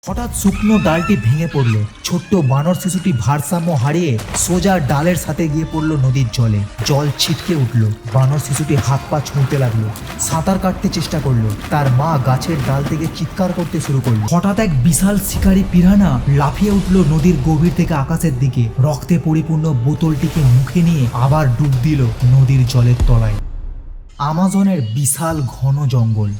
হঠাৎ শুকনো ডালটি ভেঙে পড়ল। ছোট্ট বানর শিশুটি ভারসাম্য হারিয়ে সোজা ডালের সাথে গিয়ে পড়ল নদীর জলে। জল ছিটকে উঠল। বানর শিশুটি হাত পা ছুঁতে লাগলো, সাঁতার কাটতে চেষ্টা করলো। তার মা গাছের ডাল থেকে চিৎকার করতে শুরু করলো। হঠাৎ এক বিশাল শিকারী পিরানা লাফিয়ে উঠল নদীর গভীর থেকে আকাশের দিকে। রক্তে পরিপূর্ণ বোতলটিকে মুখে নিয়ে আবার ডুব দিল নদীর জলের তলায়। আমাজনের বিশাল ঘন জঙ্গল।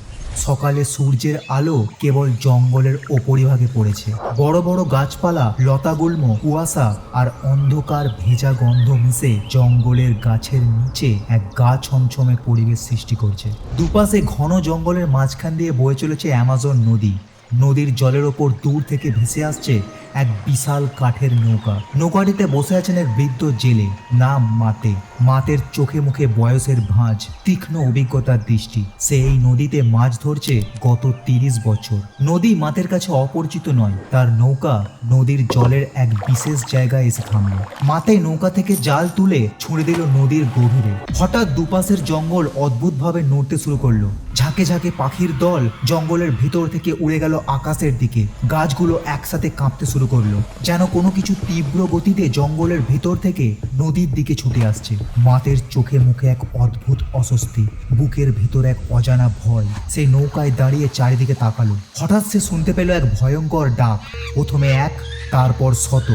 সকালে সূর্যের আলো কেবল জঙ্গলের ওপরিভাগে পড়েছে। বড় বড় গাছপালা, লতাগুল্ম, কুয়াশা আর অন্ধকার ভেজা গন্ধ মিশে জঙ্গলের গাছের নিচে এক গা ছমছমে পরিবেশ সৃষ্টি করছে। দুপাশে ঘন জঙ্গলের মাঝখান দিয়ে বয়ে চলেছে অ্যামাজন নদী। নদীর জলের ওপর দূর থেকে ভেসে আসছে এক বিশাল কাঠের নৌকা। নৌকাটিতে বসে আছেন এক বৃদ্ধ জেলে, নাম মাতে। মাতের চোখে মুখে বয়সের ভাঁজ, তীক্ষ্ণ অভিজ্ঞতার দৃষ্টি। সে এই নদীতে মাছ ধরছে গত 30 বছর। নদী মাতের কাছে অপরিচিত নয়। তার নৌকা নদীর জলের এক বিশেষ জায়গায় এসে থামল। মাতে নৌকা থেকে জাল তুলে ছুঁড়ে দিল নদীর গভীরে। হঠাৎ দুপাশের জঙ্গল অদ্ভুতভাবে নড়তে শুরু করলো। ঝাঁকে ঝাঁকে পাখির দল জঙ্গলের ভিতর থেকে উড়ে গেল আকাশের দিকে। গাছগুলো একসাথে কাঁপতে শুরু করলো, যেন কোনো কিছু তীব্র গতিতে জঙ্গলের ভিতর থেকে নদীর দিকে ছুটে আসছে। মাতের চোখে মুখে এক অদ্ভুত অস্বস্তি, বুকের ভিতর এক অজানা ভয়। সেই নৌকায় দাঁড়িয়ে চারিদিকে তাকালো। হঠাৎ সে শুনতে পেল এক ভয়ঙ্কর ডাক। প্রথমে এক, তারপর শত।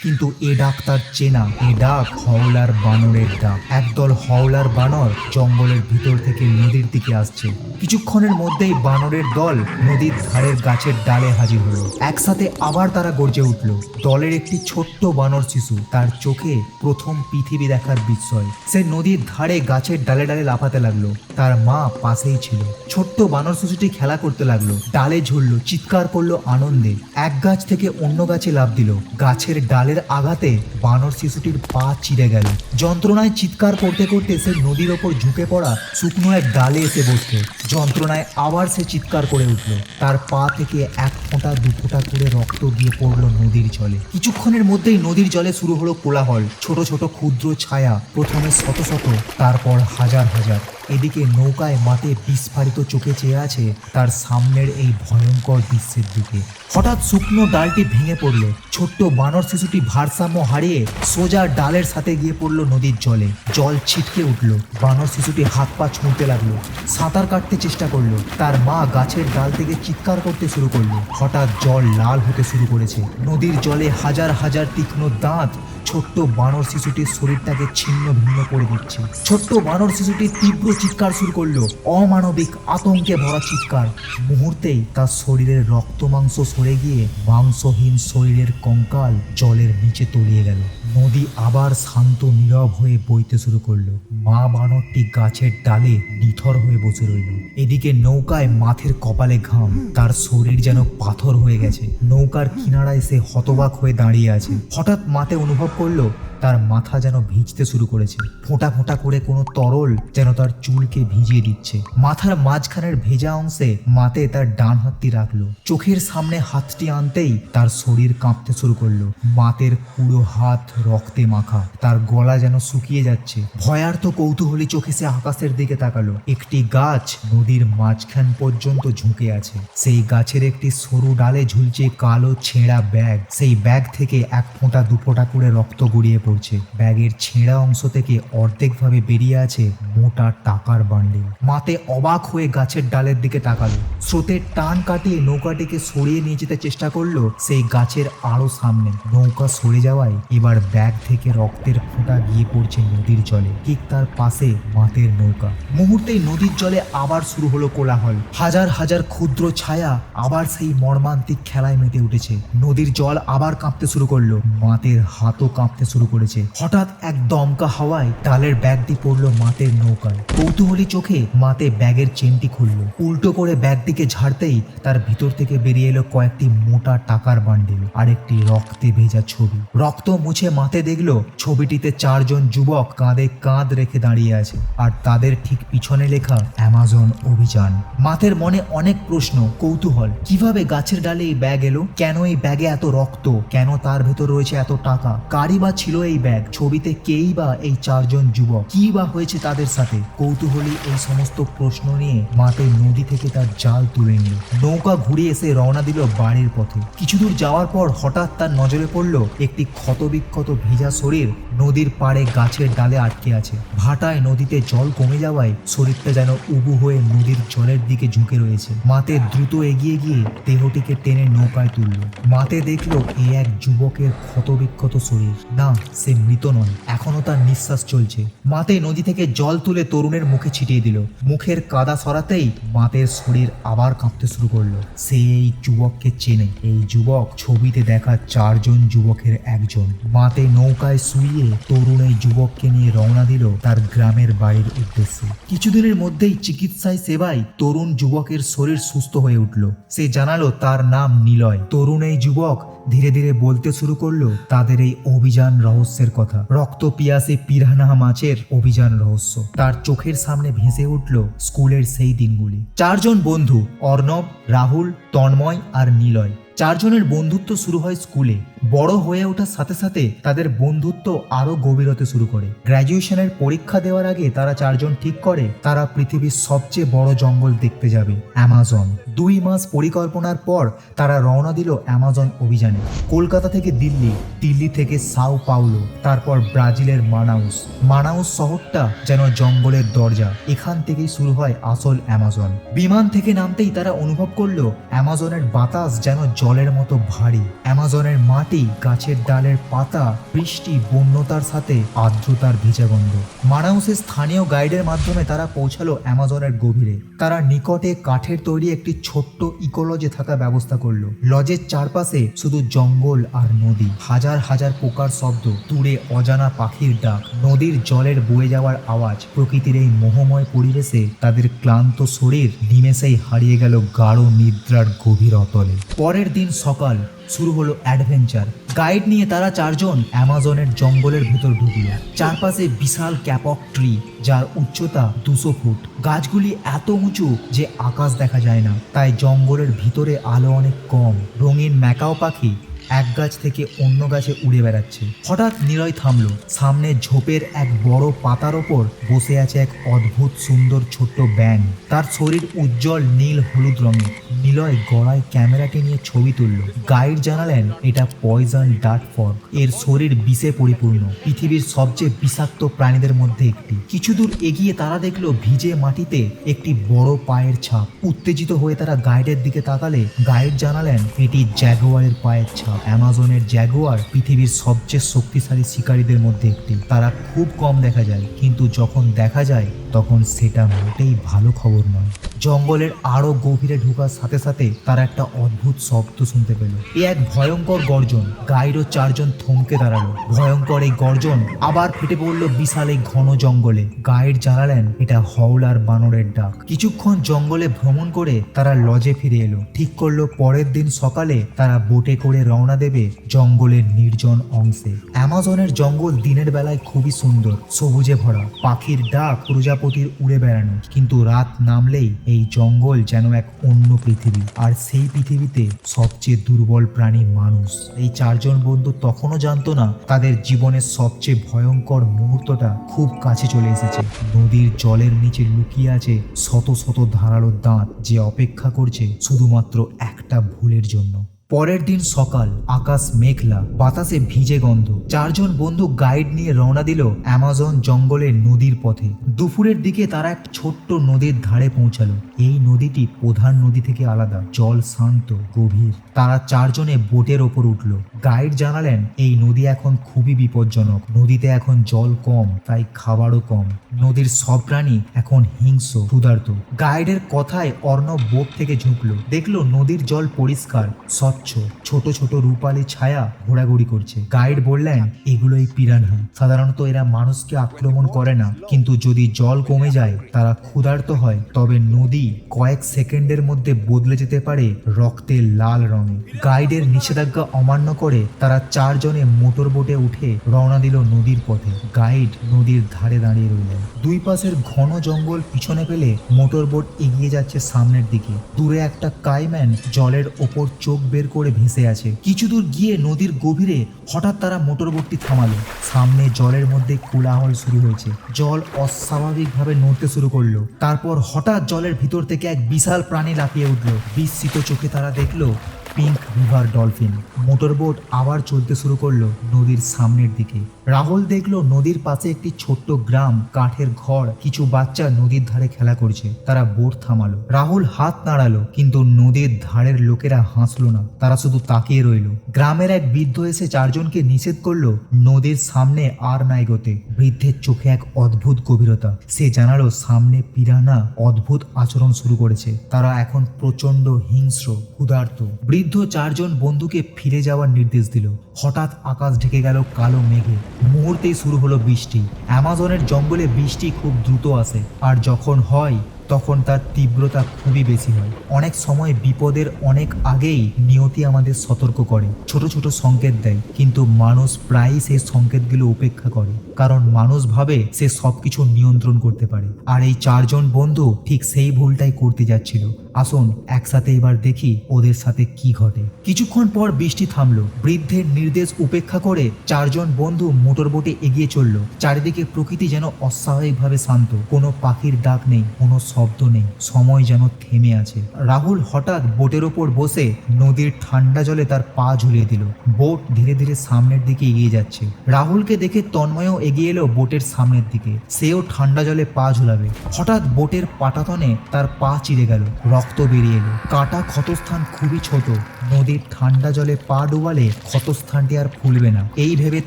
কিন্তু এ ডাক তার চেনা। এ ডাক হাওলার বানরের ডাক। একদল হাওলার বানর জঙ্গলের ভিতর থেকে নদীর দিকে আসছে। কিছুক্ষণের মধ্যেই বানরের দল নদীর ধারের গাছের ডালে হাজির হলো। একসাথে আবার তারা গর্জে উঠল। দলের একটি ছোট্ট বানর শিশু, তার চোখে প্রথম পৃথিবী দেখার বিস্ময়। সে নদীর ধারে গাছের ডালে ডালে লাফাতে লাগলো। তার মা পাশেই ছিল। ছোট্ট বানর শিশুটি খেলা করতে লাগলো, ডালে ঝুললো, চিৎকার করলো আনন্দে। এক গাছ থেকে অন্য গাছে লাফ দিল। গাছের ডালের আঘাতে বানর শিশুটির পা চিড়ে গেল। যন্ত্রণায় চিৎকার করতে করতে সে নদীর ওপর ঝুঁকে পড়া শুকনো এক ডালে এসে বসল। যন্ত্রণায় আবার সে চিৎকার করে উঠল। তার পা থেকে এক ফোঁটা দু ফোঁটা করে রক্ত গিয়ে পড়ল নদীর জলে। কিছুক্ষণের মধ্যেই নদীর জলে শুরু হলো কোলাহল। ছোট ছোট ক্ষুদ্র ছায়া, প্রথমে শত শত, তারপর হাজার হাজার। এদিকে নৌকায় মাতে বিস্ফারিত চোখে চেয়ে আছে তার সামনের এই ভয়ঙ্কর দৃশ্যের দিকে। হঠাৎ শুকনো ডালটি ভেঙে পড়ল। ছোট্ট বানর শিশুটি ভারসাম্য হারিয়ে সোজা ডালের সাথে গিয়ে পড়ল নদীর জলে। জল ছিটকে উঠল। বানর শিশুটি হাত পা ছুঁতে লাগলো, সাঁতার কাটতে চেষ্টা করলো। তার মা গাছের ডাল থেকে চিৎকার করতে শুরু করলো। হঠাৎ জল লাল হতে শুরু করেছে। নদীর জলে হাজার হাজার তীক্ষ্ণ দাঁত ছোট্ট বানর শিশুটির শরীরটাকে ছিন্ন ভিন্ন করে দিচ্ছে। ছোট্ট বানর শিশুটি তীব্র চিৎকার শুরু করলো, অমানবিক আতঙ্কে ভরা চিৎকার। মুহূর্তেই তার শরীরের রক্ত মাংস সরে গিয়ে মাংসহীন শরীরের কঙ্কাল জলের নিচে তলিয়ে গেল। নদী আবার শান্ত নীরব হয়ে বইতে শুরু করলো। মা বানরটি গাছের ডালে নিথর হয়ে বসে রইল। এদিকে নৌকায় মাথের কপালে ঘাম, তার শরীর যেন পাথর হয়ে গেছে। নৌকার কিনারায় সে হতবাক হয়ে দাঁড়িয়ে আছে। হঠাৎ মাতে অনুভব করলো তার মাথা যেন ভিজতে শুরু করেছে। ফোঁটা ফোঁটা করে কোনো তরল যেন তার চুলকে ভিজিয়ে দিচ্ছে। মাথার মাঝখানের ভেজা অংশে মাতে তার ডান হাতটি রাখলো। চোখের সামনে হাতটি আনতেই তার শরীর কাঁপতে শুরু করলো। মাতের পুরো হাত রক্তে মাখা, তার গলা যেন শুকিয়ে যাচ্ছে। ভয়ার্থ কৌতূহলী চোখে সে আকাশের দিকে তাকালো। একটি গাছ নদীর মাঝখান পর্যন্ত ঝুঁকে আছে। সেই গাছের একটি সরু ডালে ঝুলছে কালো ছেঁড়া ব্যাগ। সেই ব্যাগ থেকে এক ফোঁটা দু ফোঁটা করে রক্ত গড়িয়ে পড়ছে। ব্যাগের ছেঁড়া অংশ থেকে অর্ধেকভাবে বেরিয়ে আছে মোটা টাকার বান্ডিল। মাতে অবাক হয়ে গাছের ডালের দিকে তাকালো। স্রোতের টান কাটিয়ে নৌকাটিকে সরিয়ে নিয়ে যেতে চেষ্টা করলো সেই গাছের আরো সামনে। নৌকা সরে যাওয়ায় এবার ব্যাগ থেকে রক্তের ফোঁটা গিয়ে পড়ছে নদীর জলে। ঠিক তার পাশে মাতের নৌকা। মুহূর্তেই নদীর জলে আবার শুরু হলো কোলাহল। হাজার হাজার ক্ষুদ্র ছায়া আবার সেই মর্মান্তিক খেলায় মেতে উঠেছে। নদীর জল আবার কাঁপতে শুরু করলো। মাতের হাতও কাঁপতে শুরু করেছে। হঠাৎ এক দমকা হাওয়ায় ডালের ব্যাগটি পড়লো মাতের নৌকায়। কৌতূহলী চোখে মাতে ব্যাগের চেনটি খুলল। উল্টো করে ব্যাগটিকে ঝাড়তেই তার ভিতর থেকে বেরিয়ে এলো কয়েকটি মোটা টাকার বান্ডিল আর একটি রক্তে ভেজা ছবি। রক্ত মুছে মাতে দেখলো ছবিটিতে 4 জন যুবক কাঁধে কাঁধ রেখে দাঁড়িয়ে আছে, আর তাদের ঠিক পিছনে লেখা অ্যামাজন অভিযান। মাতের মনে অনেক প্রশ্ন, কৌতূহল। কিভাবে গাছের ডালে এই ব্যাগ এলো? কেন এই ব্যাগে এত রক্ত? কেন তার ভেতর রয়েছে এত টাকা? কারই বা ছিল এই ব্যাগ? ছবিতে কেই বা এই 4 জন যুবক? কি বা হয়েছে তাদের সাথে? কৌতূহলী এই সমস্ত প্রশ্ন নিয়ে মাতে নদী থেকে তার জাল তুলে নিল। নৌকা ঘুরিয়ে এসে রওনা দিল বাড়ির পথে। কিছু দূর যাওয়ার পর হঠাৎ তার নজরে পড়ল একটি ক্ষতবিক্ষত ভেজা শরীর নদীর পাড়ে গাছের ডালে আটকে আছে। ভাটায় নদীতে জল কমে যাওয়ায় শরীরটা যেন উবু হয়ে নদীর জলের দিকে ঝুঁকে রয়েছে। মাতে দ্রুত এগিয়ে গিয়ে দেহটিকে টেনে নৌকায় তুলল। মাতে দেখলো এ এক যুবকের ক্ষতবিক্ষত শরীর। না, সে মৃত নয়, এখনো তার নিঃশ্বাস চলছে। মাতে নদী থেকে জল তুলে তরুণের মুখে ছিটিয়ে দিল। মুখের কাদা সরাতেই মাতের শরীর আবার কাঁপতে শুরু করলো। সে এই যুবককে চেনে। এই যুবক ছবিতে দেখা 4 জন যুবকের একজন। মাতে নৌকায় শুইয়ে তরুণ এই যুবককে নিয়ে রওনা দিল তার গ্রামের বাড়ির উদ্দেশ্যে। কিছুদিনের মধ্যেই চিকিৎসায় সেবায় তরুণ যুবকের শরীর সুস্থ হয়ে উঠল। সে জানালো তার নাম নিলয়। তরুণ এই যুবক ধীরে ধীরে বলতে শুরু করলো তাদের এই অভিযান রহস্যের কথা। রক্ত পিয়াসী পিরানহা মাছের অভিযান রহস্য। তার চোখের সামনে ভেসে উঠল স্কুলের সেই দিনগুলি। 4 জন বন্ধু, অর্ণব, রাহুল, তন্ময় আর নিলয়। 4 জনের বন্ধুত্ব শুরু হয় স্কুলে। বড় হয়ে ওঠার সাথে সাথে তাদের বন্ধুত্ব আরো গভীর হতে শুরু করে। গ্র্যাজুয়েশনের পরীক্ষা দেওয়ার আগে তারা 4 জন ঠিক করে তারা পৃথিবীর সবচেয়ে বড় জঙ্গল দেখতে যাবে, অ্যামাজন। 2 মাস পরিকল্পনার পর তারা রওনা দিল অ্যামাজন অভিযানে। কলকাতা থেকে দিল্লি, দিল্লি থেকে সাও পাউলো, তারপর ব্রাজিলের মানাউস। মানাউস শহরটা যেন জঙ্গলের দরজা। এখান থেকেই শুরু হয় আসল অ্যামাজন। বিমান থেকে নামতেই তারা অনুভব করলো অ্যামাজনের বাতাস যেন জলের মতো ভারী। অ্যামাজনের মাটি, গাছের ডালের পাতা, বৃষ্টি, বন্যতার সাথে আর্দ্রতার ভেজা গন্ধ। মানাউসের স্থানীয় গাইডের মাধ্যমে তারা পৌঁছালো অ্যামাজনের গভীরে। তারা নিকটে কাঠের তৈরি একটি ছোট্ট ইকোলজে থাকার ব্যবস্থা করলো। লজের চারপাশে শুধু জঙ্গল আর নদী। হাজার হাজার পোকার শব্দ, দূরে অজানা পাখির ডাক, নদীর জলের বয়ে যাওয়ার আওয়াজ। প্রকৃতির এই মোহময় পরিবেশে তাদের ক্লান্ত শরীর নিমেষেই হারিয়ে গেল গাঢ় নিদ্রার গভীর অতলে। পরের দিন সকাল, শুরু হলো অ্যাডভেঞ্চার। গাইড নিয়ে তারা 4 জন অ্যামাজনের জঙ্গলের ভেতর ঢুকল। চারপাশে বিশাল ক্যাপক ট্রি, যার উচ্চতা 200 ফুট। গাছগুলি এত উঁচু যে আকাশ দেখা যায় না, তাই জঙ্গলের ভিতরে আলো অনেক কম। রঙিন ম্যাকাও পাখি এক গাছ থেকে অন্য গাছে উড়ে বেড়াচ্ছে। হঠাৎ নিলয় থামলো। সামনে ঝোপের এক বড় পাতার ওপর বসে আছে এক অদ্ভুত সুন্দর ছোট্ট ব্যাঙ। তার শরীর উজ্জ্বল নীল হলুদ রঙের। নিলয় গলায় ক্যামেরাটি নিয়ে ছবি তুলল। গাইড জানালেন এটা পয়জন ডার্ট ফ্রগ। এর শরীর বিষে পরিপূর্ণ, পৃথিবীর সবচেয়ে বিষাক্ত প্রাণীদের মধ্যে একটি। কিছু দূর এগিয়ে তারা দেখলো ভিজে মাটিতে একটি বড় পায়ের ছাপ। উত্তেজিত হয়ে তারা গাইডের দিকে তাকালে গাইড জানালেন এটি জ্যাগুয়ারের পায়ের ছাপ। অ্যামাজনের জ্যাগুয়ার পৃথিবীর সবচেয়ে শক্তিশালী শিকারীদের মধ্যে একটি। তারা খুব কম দেখা যায়, কিন্তু যখন দেখা যায় তখন সেটা মোটেই ভালো খবর নয়। জঙ্গলের আরো গভীরে ঢোকার সাথে সাথে তারা একটা অদ্ভুত শব্দ শুনতে পেল। এ এক ভয়ঙ্কর গর্জন। গাইড ও 4 জন থমকে দাঁড়ালো। ভয়ঙ্কর এই গর্জন আবার ফেটে পড়ল বিশাল এই ঘন জঙ্গলে। গাইড জানালেন এটা হাওলার বানরের ডাক। কিছুক্ষণ জঙ্গলে ভ্রমণ করে তারা লজে ফিরে এলো। ঠিক করলো পরের দিন সকালে তারা বোটে করে রওনা দেবে জঙ্গলের নির্জন অংশে। অ্যামাজনের জঙ্গল দিনের বেলায় খুবই সুন্দর, সবুজে ভরা, পাখির ডাক, প্রজাপতির উড়ে বেড়ানো। কিন্তু রাত নামলেই এই জঙ্গল যেন এক অন্য পৃথিবী। আর সেই পৃথিবীতে সবচেয়ে দুর্বল প্রাণী মানুষ। এই 4 জন বন্ধু তখনও জানতো না তাদের জীবনের সবচেয়ে ভয়ঙ্কর মুহূর্তটা খুব কাছে চলে এসেছে। নদীর জলের নিচে লুকিয়ে আছে শত শত ধারালো দাঁত, যে অপেক্ষা করছে শুধুমাত্র একটা ভুলের জন্য। পরের দিন সকাল, আকাশ মেঘলা, বাতাসে ভিজে গন্ধ। 4 জন বন্ধু গাইড নিয়ে রওনা দিল অ্যামাজন জঙ্গলের নদীর পথে। দুপুরের দিকে তারা এক ছোট্ট নদীর ধারে পৌঁছালো। এই নদীটি প্রধান নদী থেকে আলাদা, জল শান্ত, গভীর। তারা 4 জনে বোটের ওপর উঠল। গাইড জানালেন এই নদী এখন খুবই বিপজ্জনক। নদীতে এখন জল কম, তাই খাবারও কম। নদীর সব প্রাণী এখন হিংস্র, ক্ষুধার্ত। গাইডের কথায় অর্ণব বোট থেকে ঝুঁকলো। দেখলো নদীর জল পরিষ্কার, স্বচ্ছ, ছোট ছোট রূপালী ছায়া ঘোরাঘুরি করছে। গাইড বললেন এগুলোই পিরানহা। সাধারণত এরা মানুষকে আক্রমণ করে না, কিন্তু যদি জল কমে যায়, তারা ক্ষুধার্ত হয়, তবে নদী কয়েক সেকেন্ডের মধ্যে বদলে যেতে পারে রক্তের লাল রঙে। গাইডের নিষেধাজ্ঞা অমান্য করে করে তারা 4 জনে মোটর বোটে উঠে রওনা দিল নদীর পথে। গাইড নদীর ধারে দাঁড়িয়ে রইলেন। দুই পাশের ঘন জঙ্গল পিছনে ফেলে মোটর বোট এগিয়ে যাচ্ছে সামনের দিকে। দূরে একটা কাইম্যান জলের ওপর চোখ বের করে ভেসে আছে। কিছু দূর গিয়ে নদীর গভীরে হঠাৎ তারা মোটর বোটটি থামালো। সামনে জলের মধ্যে কোলাহল শুরু হয়েছে। জল অস্বাভাবিকভাবে নড়তে শুরু করলো। তারপর হঠাৎ জলের ভিতর থেকে এক বিশাল প্রাণী লাফিয়ে উঠল। বিস্মিত চোখে তারা দেখলো পিঙ্ক রিভার ডলফিন। মোটরবোট আবার চলতে শুরু করলো নদীর সামনের দিকে। রাহুল দেখলো নদীর পাশে একটি ছোট্ট গ্রাম, কাঠের ঘর, কিছু বাচ্চা নদীর ধারে খেলা করছে। তারা বোট থামালো। রাহুল হাত নাড়ালো, কিন্তু নদীর ধারের লোকেরা হাসলো না, তারা শুধু তাকিয়ে রইল। গ্রামের এক বৃদ্ধ এসে 4 জনকে নিষেধ করলো নদীর সামনে আর না এগোতে। বৃদ্ধের চোখে এক অদ্ভুত গভীরতা। সে জানালো সামনে পিরানা অদ্ভুত আচরণ শুরু করেছে। তারা এখন প্রচন্ড হিংস্র, ক্ষুধার্ত। বৃদ্ধ 4 জন বন্ধুকে ফিরে যাওয়ার নির্দেশ দিল। হঠাৎ আকাশ ঢেকে গেল কালো মেঘে। মুহূর্তেই শুরু হলো বৃষ্টি। অ্যামাজনের জঙ্গলে বৃষ্টি খুব দ্রুত আসে, আর যখন হয় তখন তার তীব্রতা খুবই বেশি হয়। অনেক সময় বিপদের অনেক আগেই নিয়তি আমাদের সতর্ক করে, ছোট ছোট সংকেত দেয়, কিন্তু মানুষ প্রায়ই সেই সংকেতগুলো উপেক্ষা করে, কারণ মানুষ ভাবে সে সবকিছু নিয়ন্ত্রণ করতে পারে। আর এই 4 জন বন্ধু ঠিক সেই ভুলটাই করতে যাচ্ছিল। আসুন একসাথে এবার দেখি ওদের সাথে কি ঘটে। কিছুক্ষণ পর বৃষ্টি থামলো। বৃদ্ধের নির্দেশ উপেক্ষা করে 4 জন বন্ধু মোটরবোটে এগিয়ে চলল। চারিদিকে প্রকৃতি যেন অস্বাভাবিকভাবে শান্ত। কোনো পাখির ডাক নেই, কোনো শব্দ নেই, সময় যেন থেমে আছে। রাহুল হঠাৎ বোটের ওপর বসে নদীর ঠান্ডা জলে তার পা ঝুলিয়ে দিল। বোট ধীরে ধীরে সামনের দিকে এগিয়ে যাচ্ছে। রাহুলকে দেখে তন্ময়ও এগিয়ে এলো বোটের সামনের দিকে। সেও ঠান্ডা জলে পা ঝুলাবে। হঠাৎ বোটের পাটাতনে তার পা চিড়ে গেল, রক্ত বেরিয়ে এলো। কাটা ক্ষতস্থান খুবই ছোট। নদীর ঠান্ডা জলে পা ডুবালে ক্ষতস্থানটি আর ফুলবে না। এই ভেবে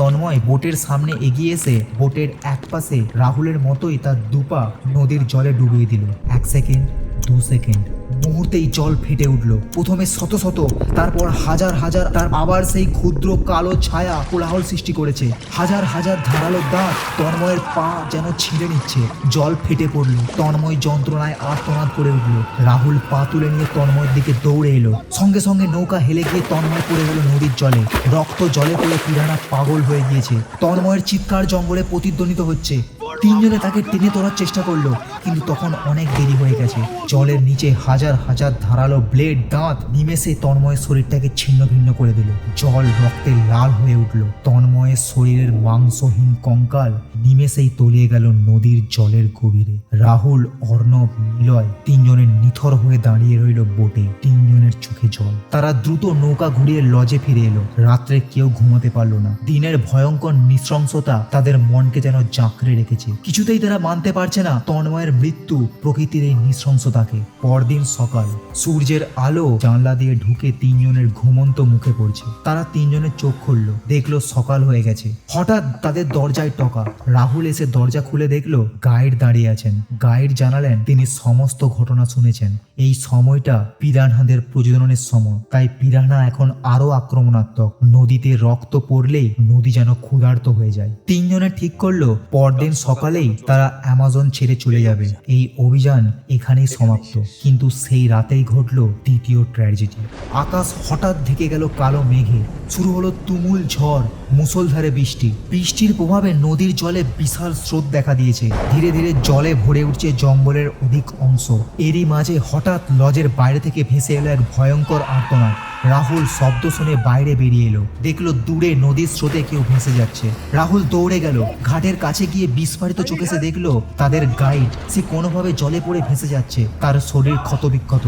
তন্ময় বোটের সামনে এগিয়ে এসে বোটের এক পাশে রাহুলের মতোই তার দুপা নদীর জলে ডুবিয়ে দিল। 1 সেকেন্ড, 2 সেকেন্ড, মুহূর্তেই জল ফেটে উঠল। প্রথমে শত শত, তারপর হাজার হাজার, তার আবার সেই ক্ষুদ্র কালো ছায়া কোলাহল সৃষ্টি করেছে। হাজার হাজার ধারালো দাঁত তন্ময়ের পা যেন ছিঁড়ে নিচ্ছে। জল ফেটে পড়ল। তন্ময় যন্ত্রণায় আর্তনাদ করে উঠল। রাহুল পা তুলে নিয়ে তন্ময়ের দিকে দৌড়ে এলো। সঙ্গে সঙ্গে নৌকা হেলে গিয়ে তন্ময় পড়ে গেল নদীর জলে। রক্ত জলে পড়ে পিরানা পাগল হয়ে গিয়েছে। তন্ময়ের চিৎকার জঙ্গলে প্রতিধ্বনিত হচ্ছে। 3 জনে তাকে টেনে তোলার চেষ্টা করলো, কিন্তু তখন অনেক দেরি হয়ে গেছে। জলের নিচে হাজার হাজার ধারালো ব্লেড, দাঁত নিমেষে তন্ময়ের শরীরটাকে ছিন্ন ভিন্ন করে দিল। জল রক্তে লাল হয়ে উঠল। তন্ময়ের শরীরের মাংসহীন কঙ্কাল নিমেষেই তলিয়ে গেল নদীর জলের গভীরে। রাহুল, অর্ণব, নিলয় 3 জনের নিথর হয়ে দাঁড়িয়ে রইল বোটে। 3 জনের চোখে জল। তারা দ্রুত নৌকা ঘুরিয়ে লজে ফিরে এলো। রাত্রে কেউ ঘুমাতে পারলো না। দিনের ভয়ঙ্কর নৃশংসতা তাদের মনকে যেন জাঁকড়ে রেখেছে। কিছুতেই তারা মানতে পারছে না তন্ময়ের মৃত্যু, প্রকৃতির এই নৃশংসতাকে। পরদিন সকাল, সূর্যের আলো জানলা দিয়ে ঢুকে 3 জনের ঘুমন্ত মুখে পড়ছে। তারা 3 জনের চোখ খুলল, দেখলো সকাল হয়ে গেছে। হঠাৎ তাদের দরজায় টকা। রাহুল এসে দরজা খুলে দেখলো গাইড দাঁড়িয়ে আছেন। গাইড জানালেন তিনি সমস্ত ঘটনা শুনেছেন। এই সময়টা পিরানহাদের প্রজননের সময়, তাই পিরানহা এখন আরো আক্রমণাত্মক। নদীতে রক্ত পড়লেই নদী যেন ক্ষুধার্ত হয়ে যায়। 3 জনে ঠিক করলো পরদিন সকালেই তারা অ্যামাজন ছেড়ে চলে যাবে। এই অভিযান এখানেই সমাপ্ত। কিন্তু সেই রাতেই ঘটল দ্বিতীয় ট্র্যাজেডি। আকাশ হঠাৎ ঢেকে গেল কালো মেঘে। শুরু হলো তুমুল ঝড়, মুষলধারে বৃষ্টি। বৃষ্টির প্রভাবে নদীর জলে বিশাল স্রোত দেখা দিয়েছে। ধীরে ধীরে জলে ভরে উঠছে জঙ্গলের অধিক অংশ। এরই মাঝে হঠাৎ লজের বাইরে থেকে ভেসে এলো এক ভয়ঙ্কর আর্তনাদ। রাহুল শব্দ শুনে বাইরে বেরিয়ে এলো। দেখলো দূরে নদীর স্রোতে কেউ ভেসে যাচ্ছে। রাহুল দৌড়ে গেল। ঘাটের কাছে গিয়ে বিস্ফারিত চোখে সে দেখলো তাদের গাইড, সে কোনোভাবে জলে পড়ে ভেসে যাচ্ছে। তার শরীর ক্ষতবিক্ষত।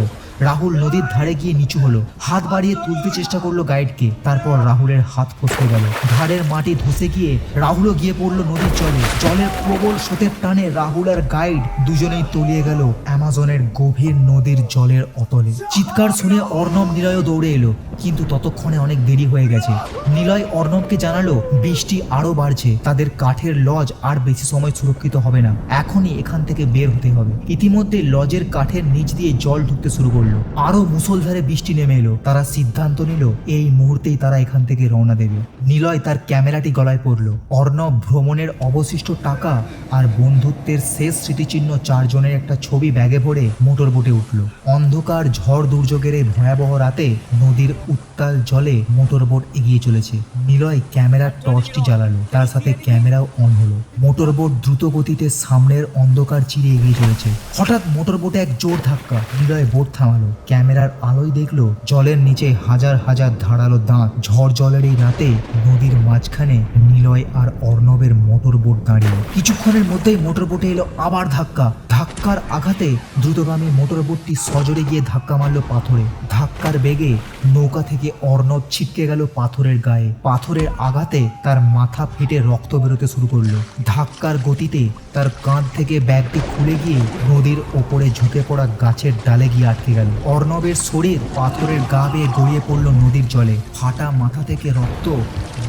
রাহুল নদীর ধারে গিয়ে নিচু হলো, হাত বাড়িয়ে তুলতে চেষ্টা করলো গাইডকে। তারপর রাহুলের হাত ফসকে গেল। ঘাড়ের মাটি ধসে গিয়ে রাহুলও গিয়ে পড়লো নদীর জলে। জলের প্রবল স্রোতের টানে রাহুল আর গাইড দুজনেই তলিয়ে গেল অ্যামাজনের গভীর নদীর জলের অতলে। চিৎকার শুনে অর্ণব, নিলয়ও দৌড়ে এলো, কিন্তু ততক্ষণে অনেক দেরি হয়ে গেছে। নিলয় অর্ণবকে জানালো বৃষ্টি আরো বাড়ছে, তাদের কাঠের লজ আর বেশি সময় সুরক্ষিত হবে না, এখনই এখান থেকে বের হতে হবে। ইতিমধ্যে লজের কাঠের নিচ দিয়ে জল ঢুকতে শুরু করলো। পড়লো। আরো মুষলধারে বৃষ্টি নেমে এলো। তারা সিদ্ধান্ত নিল এই মুহূর্তেই তারা এখান থেকে রওনা দেবে। নিলয় তার ক্যামেরাটি গলায় পড়লো। অর্ণব ভ্রমণের অবশিষ্ট টাকা আর বন্ধুত্বের শেষ স্মৃতিচিহ্ন 4 জনের একটা ছবি ব্যাগে ভরে মোটর বোটে উঠল। অন্ধকার ঝড় দুর্যোগের এই ভয়াবহ রাতে নদীর উত্তাল জলে মোটর বোট এগিয়ে চলেছে। নিলয় ক্যামেরার টর্চটি জ্বালালো, তার সাথে ক্যামেরাও অন হলো। মোটর বোট দ্রুত গতিতে সামনের অন্ধকার চিরে এগিয়ে চলেছে। হঠাৎ মোটর বোটে এক জোর ধাক্কা। নিলয় বোট থামালো। ক্যামেরার আলোয় দেখলো জলের নিচে হাজার হাজার ধারালো দাঁত। ঝড় জলের এই রাতে নদীর মাঝখানে নিলয় আর অর্ণবের মোটর বোট দাঁড়িয়ে। কিছুক্ষণের মধ্যেই মোটর বোটে এলো আবার ধাক্কা। ধাক্কার আঘাতে দ্রুতগামী মোটর বোটটি সজোরে গিয়ে ধাক্কা মারল পাথরে। ধাক্কার বেগে নৌকা থেকে অর্ণব ছিটকে গেল পাথরের গায়ে। পাথরের আঘাতে তার মাথা ফেটে রক্ত বেরোতে শুরু করলো। ধাক্কার গতিতে তার কাঁধ থেকে ব্যাগটি খুলে গিয়ে নদীর ওপরে ঝুঁকে পড়া গাছের ডালে গিয়ে আটকে গেল। অর্ণবের শরীর পাথরের গা বেয়ে গড়িয়ে পড়ল নদীর জলে। ফাটা মাথা থেকে রক্ত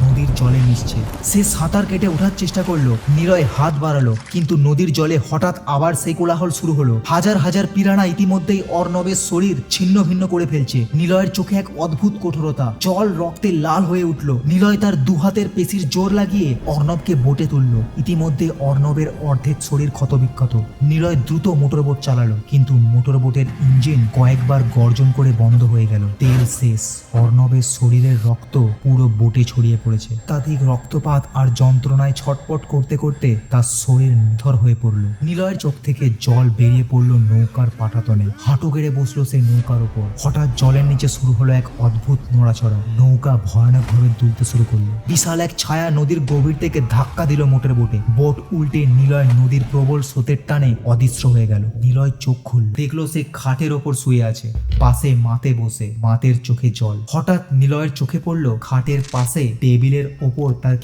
নদীর জলে মিশছে। সে সাঁতার কেটে ওঠার চেষ্টা করলো। নিলয় হাত বাড়ালো, কিন্তু নদীর জলে হঠাৎ আবার সেই কোলাহল শুরু হলো। হাজার হাজার পিরানা ইতিমধ্যেই অর্ণবের শরীর ছিন্ন ভিন্ন করে ফেলছে। নিলয়ের চোখে এক অদ্ভুত কঠোরতা। জল রক্তে লাল হয়ে উঠল। নিলয় তার দু হাতের পেশির জোর লাগিয়ে অর্ণবকে বোটে তুলল। ইতিমধ্যে অর্ণবের অর্ধেক শরীর ক্ষতবিক্ষত। নিলয় দ্রুত মোটরবোট চালালো, কিন্তু মোটরবোটের ইঞ্জিন কয়েকবার গর্জন করে বন্ধ হয়ে গেল। তেল শেষ। অর্ণবের শরীরের রক্ত পুরো বোটে ছড়িয়ে পড়েছে। অত্যাধিক রক্তপাত আর যন্ত্রণায় ছটপট করতে করতে তার শরীর নিথর হয়ে পড়ল। নিলয়ের চোখ থেকে জল বেরিয়ে পড়ল নৌকার পাটাতনে। হাঁটু গেড়ে বসলো সেই নৌকার উপর। হঠাৎ জলের নিচে শুরু হলো এক অদ্ভুত নড়াচড়া। নৌকা ভয়ানকভাবে দুলতে শুরু করলো। বিশাল এক ছায়া নদীর গভীর থেকে ধাক্কা দিল মোটর বোটে। বোট উল্টে নিলয় নদীর প্রবল স্রোতের টানে অদৃশ্য হয়ে গেল। নিলয় চোখ খুলল, দেখলো সে খাটের ওপর শুয়ে আছে, পাশে মাতে বসে, মাতের চোখে জল। হঠাৎ নিলয়ের চোখে পড়লো খাটের পাশে টেবিলের ওপর তার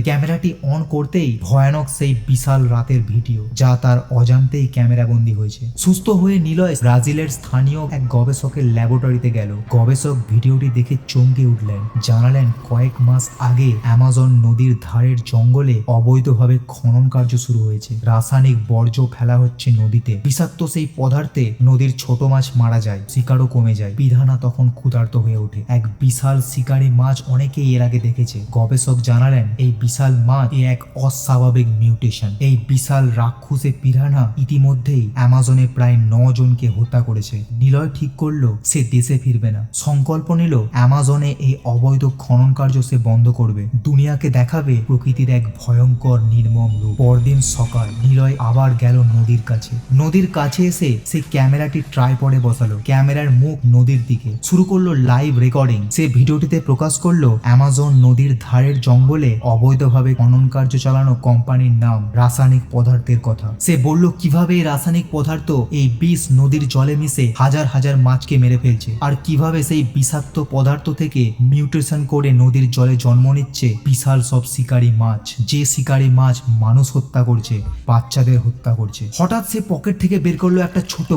ক্যামেরাটি অন করতেই ভয়ানক সেই বিশাল রাতের ভিডিও, যা তার অজান্তেই ক্যামেরাবন্দি হয়েছে। সুস্থ হয়ে নিলয় ব্রাজিলের স্থানীয় এক গবেষকের ল্যাবরেটরিতে গেল। গবেষক ভিডিওটি দেখে চমকে উঠলেন। জানালেন কয়েক মাস আগে অ্যামাজন নদীর ধারের জঙ্গলে অবৈধভাবে খনন কার্য শুরু হয়েছে। রাসায়নিক বর্জ্য ফেলা হচ্ছে নদীতে। বিষাক্ত সেই পদার্থে নদীর ছোট মাছ মারা যায়, শিকারও কমে যায়। পিরানা তখন ক্ষুধার্ত হয়ে ওঠে। এক বিশাল শিকারী মাছ অনেকেই এর আগে দেখেছে। গবেষক জানালেন এই বিশাল মাছ এক অস্বাভাবিক মিউটেশন। এই বিশাল রাক্ষসে পিরানা ইতিমধ্যেই অ্যামাজনে প্রায় 9 জনকে হত্যা করেছে। নিলয় ঠিক করলো সে দেশে ফিরবে না। সংকল্প নিল অ্যামাজনে এই অবৈধ খনন কার্য সে বন্ধ করবে। দুনিয়াকে দেখাবে প্রকৃতির এক ভয়ঙ্কর নির্মম রূপ। পরদিন সকাল নিলয় আবার গেল নদীর কাছে। নদীর কাছে এসে সে ক্যামেরাটি ট্রাইপডে বসালো। ক্যামেরার মুখ নদীর দিকে। শুরু করলো লাইভ রেকর্ডিং। সে ভিডিওটিতে প্রকাশ করলো অ্যামাজন নদীর ধারের জঙ্গলে অবৈধভাবে খনন কার্য চালানো কোম্পানির নাম, রাসায়নিক পদার্থের কথা। সে বলল কিভাবে এই রাসায়নিক পদার্থ এই বিষ নদীর জলে মিশে হাজার হাজার মাছকে মেরে ফেলছে, আর কিভাবে সেই বিষাক্ত পদার্থ থেকে মিউটেশন করে নদীর জলে জন্ম নিচ্ছে বিশাল সব শিকারী মাছ। যে শিকারী মাছ মানুষ হত্যা করছে, বাচ্চাদের হত্যা করছে। হঠাৎ সে পকেট থেকে বের করলো একটা ছোট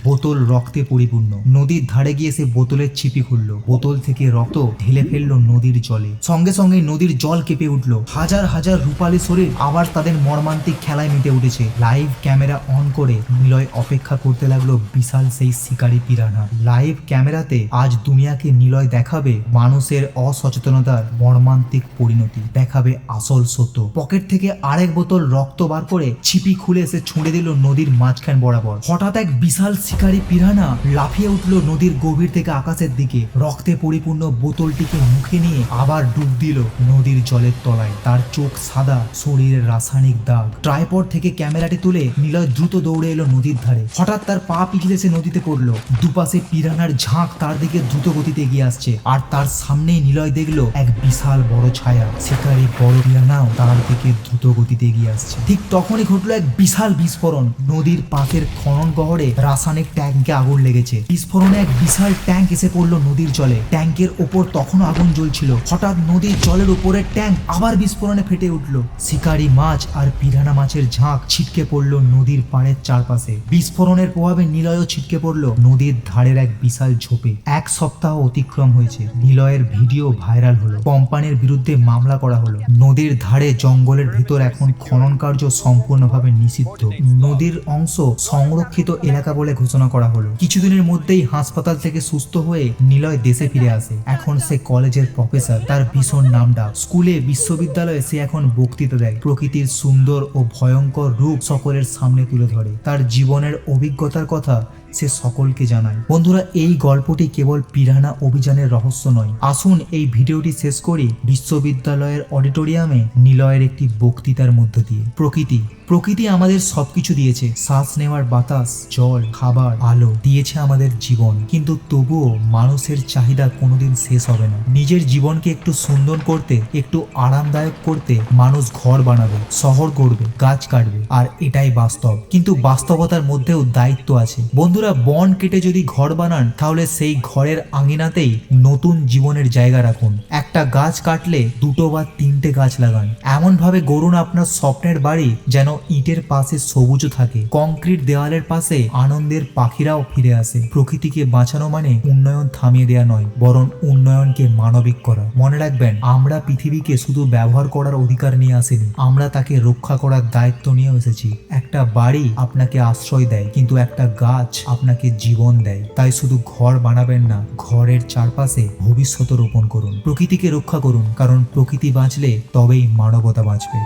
বোতল রক্তে পরিপূর্ণ। নদীর ধারে গিয়ে সে বোতলের ছিপি খুললো। বোতল থেকে রক্ত ঢেলে ফেললো নদীর জলে। সঙ্গে সঙ্গে নদীর জল কেঁপে উঠলো। হাজার হাজার রূপালী শরীর আবার তাদের মর্মান্তিক খেলায় মেতে উঠেছে। লাইভ ক্যামেরা অন করে নিলয় অপেক্ষা করতে লাগলো বিশাল সেই শিকারী পিরানা। লাইভ ক্যামেরাতে আজ দুনিয়াকে নিলয় দেখাবে মানুষের অসচেতনতার মর্মান্তিক পরিণতি, দেখাবে আসল সত্য। পকেট থেকে আরেক বোতল রক্ত বার করে ছিপি খুলে সে ছুঁড়ে দিল নদীর মাঝখান বরাবর। হঠাৎ এক বিশাল শিকারী পিরানা লাফিয়ে উঠলো নদীর গভীর থেকে আকাশের দিকে। রক্তে পরিপূর্ণ বোতলটিকে মুখে নিয়ে আবার ডুব দিল নদীর জলের তলায়। তার চোখ সাদা, শরীরের রাসায়নিক দাগ। ট্রাইপড থেকে ক্যামেরাটি তুলে নিলয় দ্রুত দৌড়ে এলো নদীর ধারে। হঠাৎ তার পা পিছলে সে নদীতে পড়লো। দুপাশে পিরানার ঝাঁক তার দিকে দ্রুত গতিতে এগিয়ে আসছে, আর তার সামনেই নিলয় দেখলো এক বিশাল বড় ছায়া। শিকারী বড় পিরানাও তার দিকে দ্রুত গতিতে এগিয়ে আসছে। ঠিক তখনই ঘটলো এক বিশাল বিস্ফোরণ। নদীর পাশের খনন গহরে রাসায়নিক ট্যাঙ্কে আগুন লেগেছে। বিস্ফোরণে এক বিশাল ট্যাঙ্ক এসে পড়লো নদীর জলে। ট্যাঙ্কের ওপর তখনও আগুন জ্বলছিল। হঠাৎ নদীর জলের উপরের ট্যাঙ্ক আবার বিস্ফোরণে ফেটে উঠলো। শিকারী মাছ আর পিরানা মাছের ঝাঁক ছিটকে পড়লো নদীর পাড়ের চারপাশে। বিস্ফোরণের প্রভাবে নিলয়ও ছিটকে পড়ল নদীর ধারের এক বিশাল ঝোপে। 1 সপ্তাহ অতিক্রম হয়েছে, নিলয়ের ভিডিও ভাইরাল হলো, কোম্পানির বিরুদ্ধে মামলা করা হলো। নদীর ধারে জঙ্গলের ভিতর এখন খনন কার্য সম্পূর্ণভাবে নিষিদ্ধ, নদীর অংশ সংরক্ষিত এলাকা বলে ঘোষণা করা হলো। কিছুদিনের মধ্যেই হাসপাতাল থেকে সুস্থ হয়ে নিলয় দেশে ফিরে আসে। এখন সে কলেজের প্রফেসর, তার ভীষণ নামডাক। স্কুলে বিশ্ববিদ্যালয়ে সে এখন বক্তৃতা দেয়, প্রকৃতির সুন্দর ও ভয়ঙ্কর রূপ সকলের সামনে তুলে ধরে। তার জীবনের অভিজ্ঞতার কথা সে সকলকে জানায়। বন্ধুরা, এই গল্পটি কেবল পিরানা অভিযানের রহস্য নয়। আসুন এই ভিডিওটি শেষ করি বিশ্ববিদ্যালয়ের অডিটোরিয়ামে নিলয়ের একটি বক্তৃতার মধ্য দিয়ে। প্রকৃতি আমাদের সবকিছু দিয়েছে, শ্বাস নেওয়ার বাতাস, জল, খাবার, আলো, দিয়েছে আমাদের জীবন। কিন্তু তবুও মানুষের চাহিদা কোনোদিন শেষ হবে না। নিজের জীবনকে একটু সুন্দর করতে, একটু আরামদায়ক করতে মানুষ ঘর বানাবে, শহর গড়বে, গাছ কাটবে, আর এটাই বাস্তব। কিন্তু বাস্তবতার মধ্যেও দায়িত্ব আছে। বন্ধুরা, বন কেটে যদি ঘর বানান, তাহলে সেই ঘরের আঙিনাতেই নতুন জীবনের জায়গা রাখুন। একটা গাছ কাটলে 2 বা 3টে গাছ লাগান। এমন ভাবে গড়ুন আপনার স্বপ্নের বাড়ি যেন ইটের পাশে সবুজ থাকে, কংক্রিট দেওয়ালের পাশে আনন্দের পাখিরাও ফিরে আসে। প্রকৃতিকে বাঁচানো মানে উন্নয়ন থামিয়ে দেওয়া নয়, বরং উন্নয়নকে মানবিক করা। মনে রাখবেন, আমরা পৃথিবীকে শুধু ব্যবহার করার অধিকার নিয়ে আসিনি, আমরা তাকে রক্ষা করার দায়িত্ব নিয়ে এসেছি। একটা বাড়ি আপনাকে আশ্রয় দেয়, কিন্তু একটা গাছ আপনাকে জীবন দেয়। তাই শুধু ঘর বানাবেন না, ঘরের চারপাশে ভবিষ্যৎ রোপণ করুন। প্রকৃতিকে রক্ষা করুন, কারণ প্রকৃতি বাঁচলে তবেই মানবতা বাঁচবে।